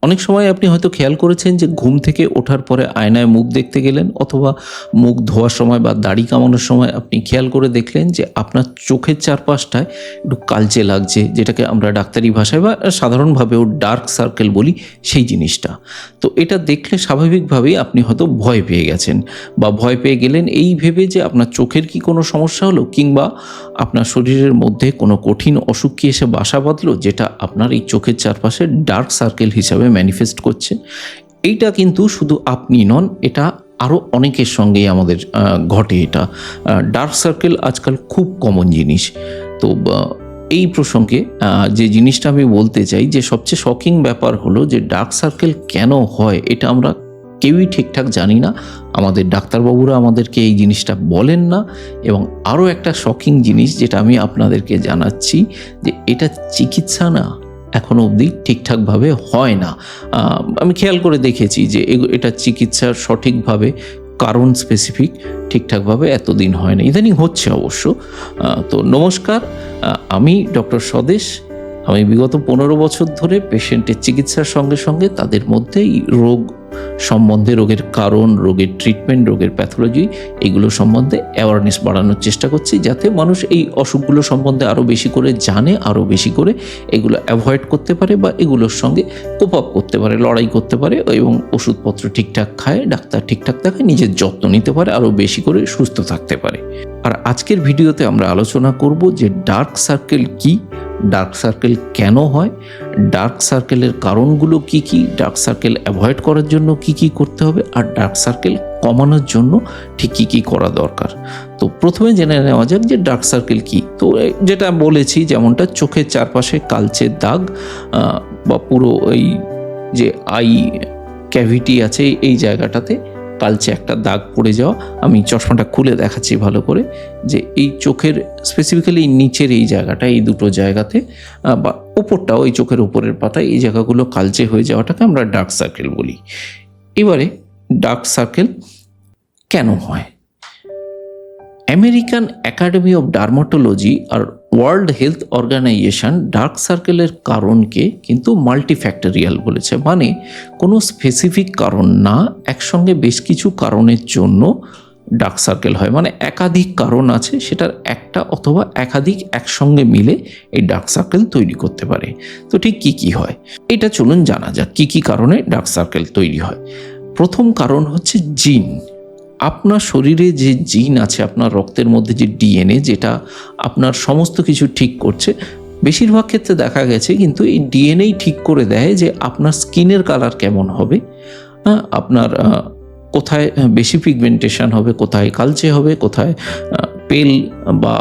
অনেক সময় আপনি হয়তো খেয়াল করেছেন যে ঘুম থেকে ওঠার পরে আয়নায় মুখ দেখতে গেলেন, অথবা মুখ ধোয়ার সময় বা দাড়ি কামানোর সময় আপনি খেয়াল করে দেখলেন যে আপনার চোখের চারপাশটায় একটু কালচে লাগছে, যেটাকে আমরা ডাক্তারি ভাষায় বা সাধারণভাবেও ডার্ক সার্কেল বলি, সেই জিনিসটা। তো এটা দেখলে স্বাভাবিকভাবেই আপনি হয়তো ভয় পেয়ে গেছেন, বা ভয় পেয়ে গেলেন এই ভেবে যে আপনার চোখের কি কোনো সমস্যা হলো, কিংবা আপনার শরীরের মধ্যে কোনো কঠিন অসুখ কি এসে বাসা বাঁধলো, যেটা আপনার এই চোখের চারপাশে ডার্ক সার্কেল হিসাবে ম্যানিফেস্ট করছে। এইটা কিন্তু শুধু আপনি নন, এটা আরও অনেকের সঙ্গেই আমাদের ঘটে। এটা ডার্ক সার্কেল আজকাল খুব কমন জিনিস। তো এই প্রসঙ্গে যে জিনিসটা আমি বলতে চাই, যে সবচেয়ে শকিং ব্যাপার হলো যে ডার্ক সার্কেল কেন হয় এটা আমরা কেউই ঠিকঠাক জানি না। আমাদের ডাক্তারবাবুরা আমাদেরকে এই জিনিসটা বলেন না। এবং আরও একটা শকিং জিনিস যেটা আমি আপনাদেরকে জানাচ্ছি, যে এটা চিকিৎসা না এখনও অবধি ঠিকঠাকভাবে হয় না। আমি খেয়াল করে দেখেছি যে এটা চিকিৎসার সঠিকভাবে কারণ স্পেসিফিক ঠিকঠাকভাবে এতদিন হয় না, ইদানিং হচ্ছে অবশ্য। তো নমস্কার, আমি ডক্টর স্বদেশ। আমি বিগত 15 বছর ধরে পেশেন্টের চিকিৎসার সঙ্গে সঙ্গে তাদের মধ্যে রোগ সম্বন্ধে, রোগের কারণ, রোগের ট্রিটমেন্ট, রোগের প্যাথোলজি, এগুলো সম্বন্ধে অ্যাওয়ারনেস বাড়ানোর চেষ্টা করছি, যাতে মানুষ এই অসুখগুলো সম্বন্ধে আরও বেশি করে জানে, আরও বেশি করে এগুলো অ্যাভয়েড করতে পারে, বা এগুলোর সঙ্গে কোপ আপ করতে পারে, লড়াই করতে পারে, এবং ওষুধপত্র ঠিকঠাক খায়, ডাক্তার ঠিকঠাক দেখায়, নিজের যত্ন নিতে পারে, আরও বেশি করে সুস্থ থাকতে পারে। আর আজকের ভিডিওতে আমরা আলোচনা করব যে ডার্ক সার্কেল কি, ডার্ক সার্কেল কেন হয়, ডার্ক সার্কেলের কারণগুলো কি কি, ডার্ক সার্কেল অ্যাভয়েড করার জন্য কি কি করতে হবে, আর ডার্ক সার্কেল কমানোর জন্য ঠিক কী কী করা দরকার। তো প্রথমে জেনে নেওয়া যাক যে ডার্ক সার্কেল কি। তো যেটা বলেছি, যেমনটা চোখের চারপাশে কালচে দাগ, বা পুরো এই যে আই ক্যাভিটি আছে এই জায়গাটাতে কালচে একটা দাগ পড়ে যাওয়া। আমি চশমাটা খুলে দেখাচ্ছি ভালো করে, যে এই চোখের স্পেসিফিক্যালি নিচের এই জায়গাটা, এই দুটো জায়গাতে, বা ওপরটাও, এই চোখের উপরের পাতায় এই জায়গাগুলো কালচে হয়ে যাওয়াটাকে আমরা ডার্ক সার্কেল বলি। এবারে ডার্ক সার্কেল কেন হয়? আমেরিকান একাডেমি অফ ডার্মাটোলজি আর ওয়ার্ল্ড হেলথ অর্গানাইজেশন ডার্ক সার্কেলের কারণকে কিন্তু মাল্টিফ্যাক্টরিয়াল বলেছে। মানে কোনো স্পেসিফিক কারণ না, একসঙ্গে বেশ কিছু কারণের জন্য ডার্ক সার্কেল হয়। মানে একাধিক কারণ আছে, সেটার একটা অথবা একাধিক একসঙ্গে মিলে এই ডার্ক সার্কেল তৈরি করতে পারে। তো ঠিক কী কী হয় এটা চলুন জানা যাক, কী কী কারণে ডার্ক সার্কেল তৈরি হয়। প্রথম কারণ হচ্ছে জিন। আপনার শরীরে যে জিন আছে, আপনার রক্তের মধ্যে যে ডিএনএ, যেটা আপনার সমস্ত কিছু ঠিক করছে, বেশিরভাগ ক্ষেত্রে দেখা গেছে কিন্তু এই ডিএনএই ঠিক করে দেয় যে আপনার স্কিনের কালার কেমন হবে, আপনার কোথায় বেশি পিগমেন্টেশন হবে, কোথায় কালচে হবে, কোথায় পেল বা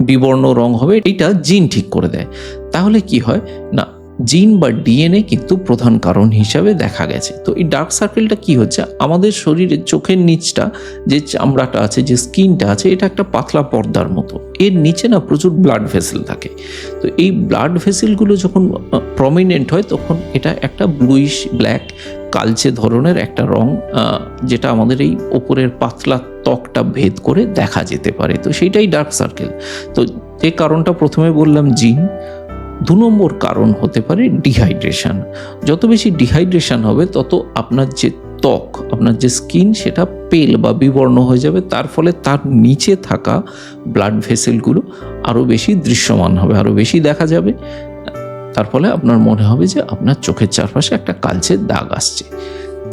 বিবর্ণ রং হবে, এটা জিন ঠিক করে দেয়। তাহলে কি হয় না, জিন বা ডিএনএ কিন্তু প্রধান কারণ হিসাবে দেখা গেছে। তো এই ডার্ক সার্কেলটা কি হচ্ছে, আমাদের শরীরের চোখের নিচটা যে চামড়াটা আছে, যে স্কিনটা আছে, এটা একটা পাতলা পর্দার মতো। এর নিচে না প্রচুর ব্লাড ভেসেল থাকে। তো এই ব্লাড ভেসেলগুলো যখন প্রমিনেন্ট হয়, তখন এটা একটা ব্লুইশ ব্ল্যাক কালচে ধরনের একটা রং, যেটা আমাদের এই ওপরের পাতলা ত্বকটা ভেদ করে দেখা যেতে পারে। তো সেইটাই ডার্ক সার্কেল। তো যে কারণটা প্রথমে বললাম জিন। 2 নম্বর কারণ হতে পারে ডিহাইড্রেশন। যত বেশি ডিহাইড্রেশন হবে, তত আপনার যে ত্বক, আপনার যে স্কিন, সেটা পেল বা বিবর্ণ হয়ে যাবে। তার ফলে তার নিচে থাকা ব্লাড ভেসেলগুলো আরও বেশি দৃশ্যমান হবে, আরও বেশি দেখা যাবে। তার ফলে আপনার মনে হবে যে আপনার চোখের চারপাশে একটা কালচে দাগ আসছে।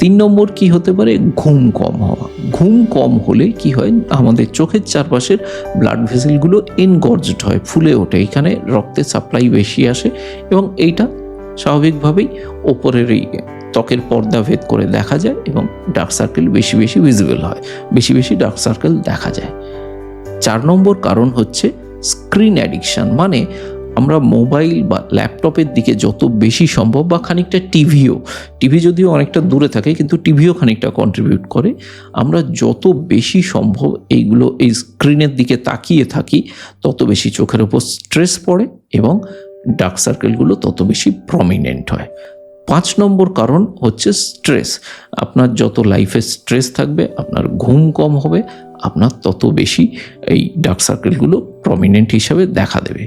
3 নম্বর কি হতে পারে, ঘুম কম হওয়া। ঘুম কম হলে কি হয়, আমাদের চোখের চারপাশের ব্লাড ভেসেলগুলো এনগর্জড হয়, ফুলে ওঠে, এখানে রক্তের সাপ্লাই বেশি আসে, এবং এইটা স্বাভাবিকভাবেই ওপরের এই ত্বকের পর্দা ভেদ করে দেখা যায়, এবং ডার্ক সার্কেল বেশি বেশি ভিজিবল হয়, বেশি বেশি ডার্ক সার্কেল দেখা যায়। 4 নম্বর কারণ হচ্ছে স্ক্রিন অ্যাডিকশান। মানে আমরা মোবাইল বা ল্যাপটপের দিকে যত বেশি সম্ভব, বা খানিকটা টিভি যদিও অনেকটা দূরে থাকে, কিন্তু টিভিও খানিকটা কন্ট্রিবিউট করে, আমরা যত বেশি সম্ভব এই স্ক্রিনের দিকে তাকিয়ে থাকি, তত বেশি চোখের ওপর স্ট্রেস পড়ে, এবং ডার্ক সার্কেলগুলো তত বেশি প্রমিনেন্ট হয়। 5 নম্বর কারণ হচ্ছে স্ট্রেস। আপনার যত লাইফে স্ট্রেস থাকবে, আপনার ঘুম কম হবে, আপনার তত বেশি এই ডার্ক সার্কেলগুলো প্রমিনেন্ট হিসাবে দেখা দেবে।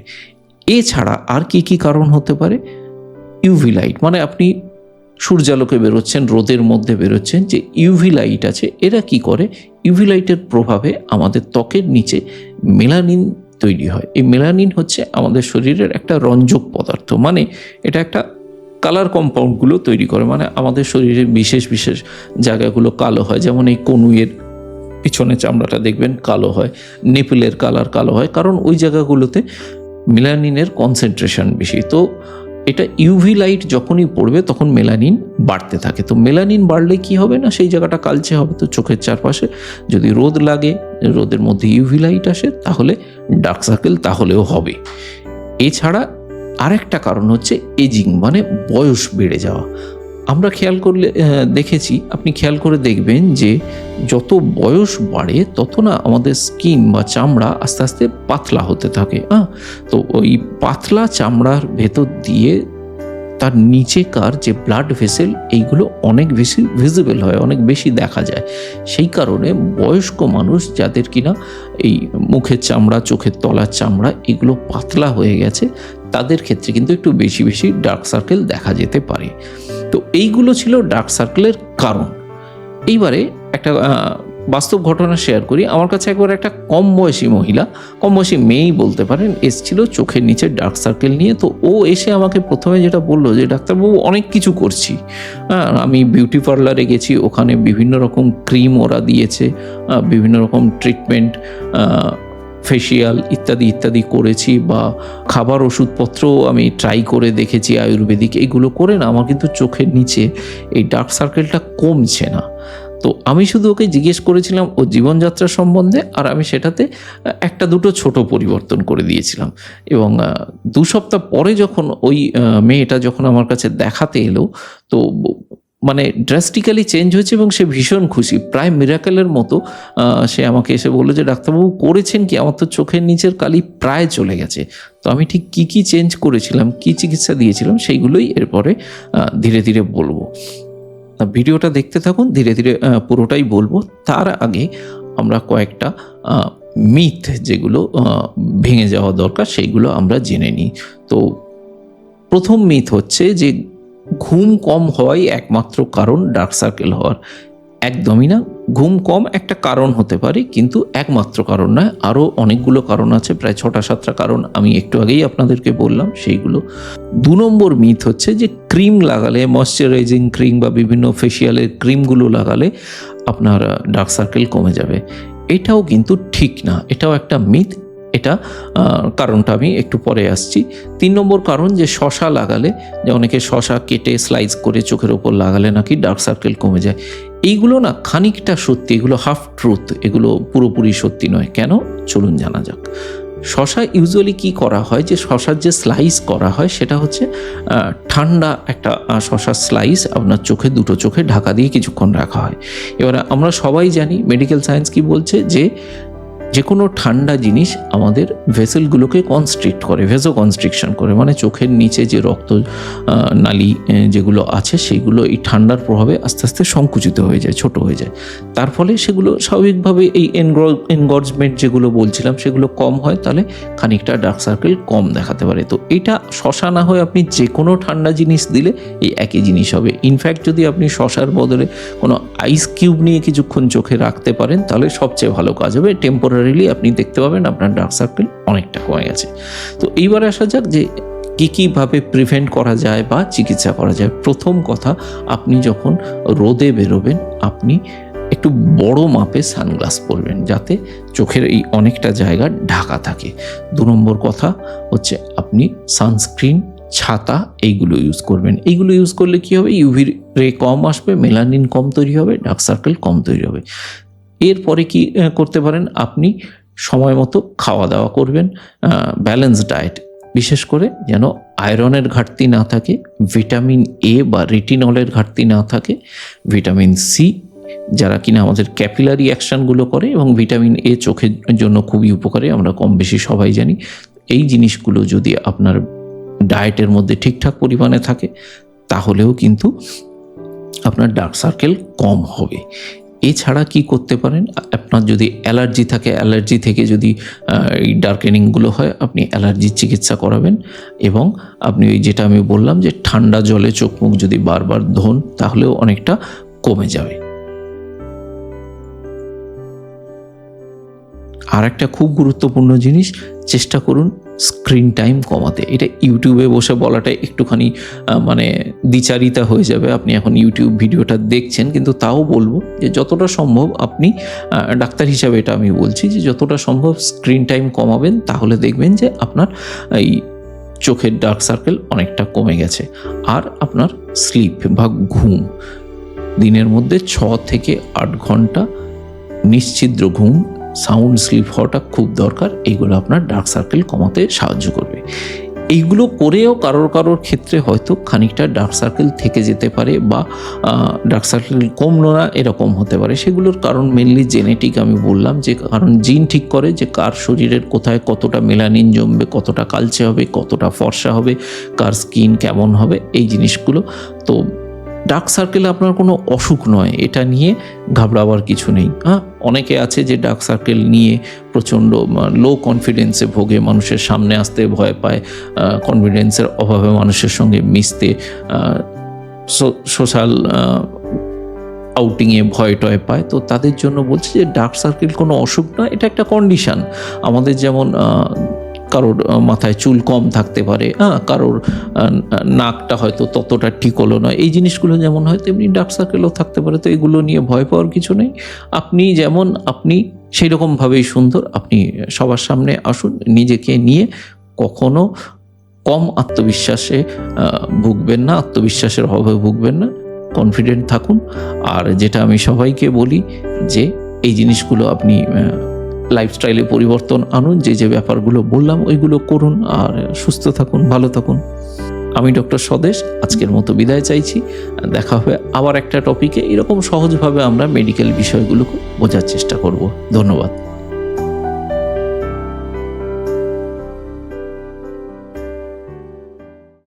এছাড়া আর কি কি কারণ হতে পারে, ইউভি লাইট। মানে আপনি সূর্যালোকে বেরোচ্ছেন, রোদের মধ্যে বেরোচ্ছেন, যে ইউভি লাইট আছে, এরা কি করে, ইউভি লাইটের প্রভাবে আমাদের ত্বকের নিচে মেলানিন তৈরি হয়। এই মেলানিন হচ্ছে আমাদের শরীরের একটা রঞ্জক পদার্থ, মানে এটা একটা কালার কম্পাউন্ডগুলো তৈরি করে, মানে আমাদের শরীরের বিশেষ বিশেষ জায়গাগুলো কালো হয়। যেমন এই কনুইয়ের পিছনে চামড়াটা দেখবেন কালো হয়, নেপেলের কালার কালো হয়, কারণ ওই জায়গাগুলোতে মেলানিনের কনসেন্ট্রেশন বেশি। তো এটা ইউভি লাইট যখনই পড়বে তখন মেলানিন বাড়তে থাকে। তো মেলানিন বাড়লে কি হবে না, সেই জায়গাটা কালচে হবে। তো চোখের চারপাশে যদি রোদ লাগে, রোদের মধ্যে ইউভি লাইট আসে, তাহলে ডার্ক সার্কেল তাহলেও হবে। এছাড়া আরেকটা কারণ হচ্ছে এজিং, মানে বয়স বেড়ে যাওয়া। আমরা খেয়াল করলে দেখেছি, আপনি খেয়াল করে দেখবেন যে যত বয়স বাড়ে তত না আমাদের স্কিন বা চামড়া আস্তে আস্তে পাতলা হতে থাকে। তো ওই পাতলা চামড়ার ভেতর দিয়ে তার নিচেকার যে ব্লাড ভেসেল, এইগুলো অনেক বেশি ভিজিবল হয়, অনেক বেশি দেখা যায়। সেই কারণে বয়স্ক মানুষ যাদের কিনা এই মুখের চামড়া, চোখের তলার চামড়া এগুলো পাতলা হয়ে গেছে, তাদের ক্ষেত্রে কিন্তু একটু বেশি বেশি ডার্ক সার্কেল দেখা যেতে পারে। তো এইগুলো ছিল ডার্ক সার্কেলের কারণ। এইবারে একটা বাস্তব ঘটনা শেয়ার করি। আমার কাছে একবার একটা কম বয়সী মহিলা, কম বয়সী মেয়েই বলতে পারেন, এসেছিল চোখের নিচে ডার্ক সার্কেল নিয়ে। তো ও এসে আমাকে প্রথমে যেটা বললো যে ডাক্তারবাবু অনেক কিছু করছি, আমি বিউটি পার্লারে গেছি, ওখানে বিভিন্ন রকম ক্রিম ওরা দিয়েছে, বিভিন্ন রকম ট্রিটমেন্ট, ফেসিয়াল ইত্যাদি ইত্যাদি করেছি, বা খাবার ওষুধপত্রও আমি ট্রাই করে দেখেছি আয়ুর্বেদিক, এইগুলো করে না আমার কিন্তু চোখের নিচে এই ডার্ক সার্কেলটা কমছে না। তো আমি শুধু ওকে জিজ্ঞেস করেছিলাম ও জীবনযাত্রা সম্বন্ধে, আর আমি সেটাতে একটা দুটো ছোট পরিবর্তন করে দিয়েছিলাম। এবং 2 সপ্তাহ পরে যখন ওই মেয়েটা যখন আমার কাছে দেখাতে এলো, তো মানে ড্রাস্টিক্যালি চেঞ্জ হয়েছে এবং সে ভীষণ খুশি, প্রায় মিরাকেলের মতো। সে আমাকে এসে বললো যে ডাক্তারবাবু করেছেন কি, আমার তো চোখের নিচের কালি প্রায় চলে গেছে। তো আমি ঠিক কী কী চেঞ্জ করেছিলাম, কী চিকিৎসা দিয়েছিলাম, সেইগুলোই এরপরে ধীরে ধীরে বলবো। ভিডিওটা দেখতে থাকুন, ধীরে ধীরে পুরোটাই বলবো। তার আগে আমরা কয়েকটা মিথ যেগুলো ভেঙে যাওয়া দরকার সেইগুলো আমরা জেনে নিই। তো প্রথম মিথ হচ্ছে যে ঘুম কম হওয়াই একমাত্র কারণ ডার্ক সার্কেল হওয়ার। একদমই না। ঘুম কম একটা কারণ হতে পারে, কিন্তু একমাত্র কারণ নয়। আরও অনেকগুলো কারণ আছে, প্রায় 6টা-7টা কারণ আমি একটু আগেই আপনাদেরকে বললাম সেইগুলো। 2 নম্বর মিথ হচ্ছে যে ক্রিম লাগালে, ময়শ্চারাইজিং ক্রিম বা বিভিন্ন ফেসিয়ালের ক্রিমগুলো লাগালে আপনার ডার্ক সার্কেল কমে যাবে। এটাও কিন্তু ঠিক না, এটাও একটা মিথ। এটা কারণটা আমি একটু পরে আসছি। 3 নম্বর কারণ যে শশা লাগালে, যে অনেকে শশা কেটে স্লাইস করে চোখের ওপর লাগালে নাকি ডার্ক সার্কেল কমে যায়। এইগুলো না খানিকটা সত্যি, এগুলো হাফ ট্রুথ, এগুলো পুরোপুরি সত্যি নয়। কেন, চলুন জানা যাক। শশা ইউজুয়ালি কি করা হয়, যে শশার যে স্লাইস করা হয় সেটা হচ্ছে ঠান্ডা একটা শশার স্লাইস আপনার চোখে, দুটো চোখে ঢাকা দিয়ে কিছুক্ষণ রাখা হয়। এবারে আমরা সবাই জানি মেডিকেল সায়েন্স কি বলছে, যে কোনো ঠান্ডা জিনিস আমাদের ভেসেলগুলোকে কনস্ট্রিক্ট করে, ভেসো কনস্ট্রিকশন করে, মানে চোখের নিচে যে রক্ত নালী যেগুলো আছে সেগুলো এই ঠান্ডার প্রভাবে আস্তে আস্তে সংকুচিত হয়ে যায়, ছোট হয়ে যায়। তার ফলে সেগুলো স্বাভাবিকভাবে এই এনগর্জমেন্ট যেগুলো বলছিলাম সেগুলো কম হয়, তাহলে খানিকটা ডার্ক সার্কেল কম দেখাতে পারে। তো এটা শশা না হয়ে আপনি যে কোনো ঠান্ডা জিনিস দিলে এই একই জিনিস হবে। ইনফ্যাক্ট যদি আপনি শশার বদলে কোনো আইস কিউব নিয়ে কিছুক্ষণ চোখে রাখতে পারেন তাহলে সবচেয়ে ভালো কাজ হবে। টেম্পোরারিলি আপনি দেখতে পাবেন আপনার ডার্ক সার্কেল অনেকটা কমে গেছে। তো এইবার আসা যাক যে কীভাবে প্রিভেন্ট করা যায় বা চিকিৎসা করা যায়। প্রথম কথা, আপনি যখন রোদে বেরোবেন আপনি একটু বড় মাপে সানগ্লাস পরবেন, যাতে চোখের এই অনেকটা জায়গা ঢাকা থাকে। 2 নম্বর কথা হচ্ছে আপনি সানস্ক্রিন, ছাতা এইগুলো ইউজ করবেন। এইগুলো ইউজ করলে কি হবে, ইউভি রে কম আসবে, মেলানিন কম তৈরি হবে, ডার্ক সার্কেল কম তৈরি হবে। এরপরে কি করতে পারেন, আপনি সময় মতো খাওয়া দাওয়া করবেন, ব্যালেন্স ডায়েট, বিশেষ করে যেন আয়রনের ঘাটতি না থাকে, ভিটামিন এ বা রেটিনলের ঘাটতি না থাকে, ভিটামিন সি যারা কিনা আমাদের ক্যাপিলারি অ্যাকশনগুলো করে, এবং ভিটামিন এ চোখের জন্য খুবই উপকারী, আমরা কম বেশি সবাই জানি। এই জিনিসগুলো যদি আপনার ডায়েটের মধ্যে ঠিকঠাক পরিমাণে থাকে তাহলেও কিন্তু আপনার ডার্ক সার্কেল কম হবে। এছাড়া কি করতে পারেন, আপনার যদি অ্যালার্জি থাকে, অ্যালার্জি থেকে যদি এই ডার্কেনিংগুলো হয়, আপনি অ্যালার্জির চিকিৎসা করাবেন। এবং আপনি ওই যেটা আমি বললাম যে ঠান্ডা জলে চোখ মুখ যদি বারবার ধোন তাহলেও অনেকটা কমে যাবে। আর একটা খুব গুরুত্বপূর্ণ জিনিস, চেষ্টা করুন স্ক্রিন টাইম কমাতে। এটা ইউটিউবে বসে বলাটা একটুখানি মানে দ্বিচারিতা হয়ে যাবে। আপনি এখন ইউটিউব ভিডিওটা দেখছেন, কিন্তু তাও বলবো যে যতটা সম্ভব আপনি, ডাক্তার হিসাবে এটা আমি বলছি, যে যতটা সম্ভব স্ক্রিন টাইম কমাবেন, তাহলে দেখবেন যে আপনার এই চোখের ডার্ক সার্কেল অনেকটা কমে গেছে। আর আপনার স্লিপ বা ঘুম, দিনের মধ্যে 6 থেকে 8 ঘন্টা নিশ্চিদ্র ঘুম, সাউন্ড স্লিপ হওয়াটা খুব দরকার। এইগুলো আপনার ডার্ক সার্কেল কমাতে সাহায্য করবে। এইগুলো করেও কারোর ক্ষেত্রে হয়তো খানিকটা ডার্ক সার্কেল থেকে যেতে পারে, বা ডার্ক সার্কেল কমলো না এরকম হতে পারে। সেগুলোর কারণ মেনলি জেনেটিক। আমি বললাম যে কারণ জিন ঠিক করে যে কার শরীরের কোথায় কতটা মেলানিন জমবে, কতটা কালচে হবে, কতটা ফর্সা হবে, কার স্কিন কেমন হবে, এই জিনিসগুলো। তো ডার্ক সার্কেল আপনার কোনো অসুখ নয়, এটা নিয়ে ঘাবড়াবার কিছু নেই। অনেকে আছে যে ডার্ক সার্কেল নিয়ে প্রচণ্ড লো কনফিডেন্সে ভোগে, মানুষের সামনে আসতে ভয় পায়, কনফিডেন্সের অভাবে মানুষের সঙ্গে মিশতে, সোশ্যাল আউটিংয়ে ভয় টয় পায়। তো তাদের জন্য বলছি যে ডার্ক সার্কেল কোনো অসুখ নয়, এটা একটা কন্ডিশান। আমাদের যেমন কারোর মাথায় চুল কম থাকতে পারে, কারোর নাকটা হয়তো ততটা ঠিক হলো নয়, এই জিনিসগুলো যেমন হয় তেমনি ডার্ক সার্কেলও থাকতে পারে। তো এগুলো নিয়ে ভয় পাওয়ার কিছু নেই। আপনি যেমন আপনি সেই রকমভাবেই সুন্দর। আপনি সবার সামনে আসুন, নিজেকে নিয়ে কখনো কম আত্মবিশ্বাসে ভুগবেন না, আত্মবিশ্বাসের অভাবে ভুগবেন না, কনফিডেন্ট থাকুন। আর যেটা আমি সবাইকে বলি যে এই জিনিসগুলো আপনি লাইফস্টাইলে পরিবর্তন আনুন, যে ব্যাপারগুলো বললাম ওইগুলো করুন, আর সুস্থ থাকুন, ভালো থাকুন। আমি ডক্টর স্বদেশ আজকের মতো বিদায় চাইছি। দেখা হবে আবার একটা টপিকে। এরকম সহজভাবে আমরা মেডিকেল বিষয়গুলোকে বোঝার চেষ্টা করব। ধন্যবাদ।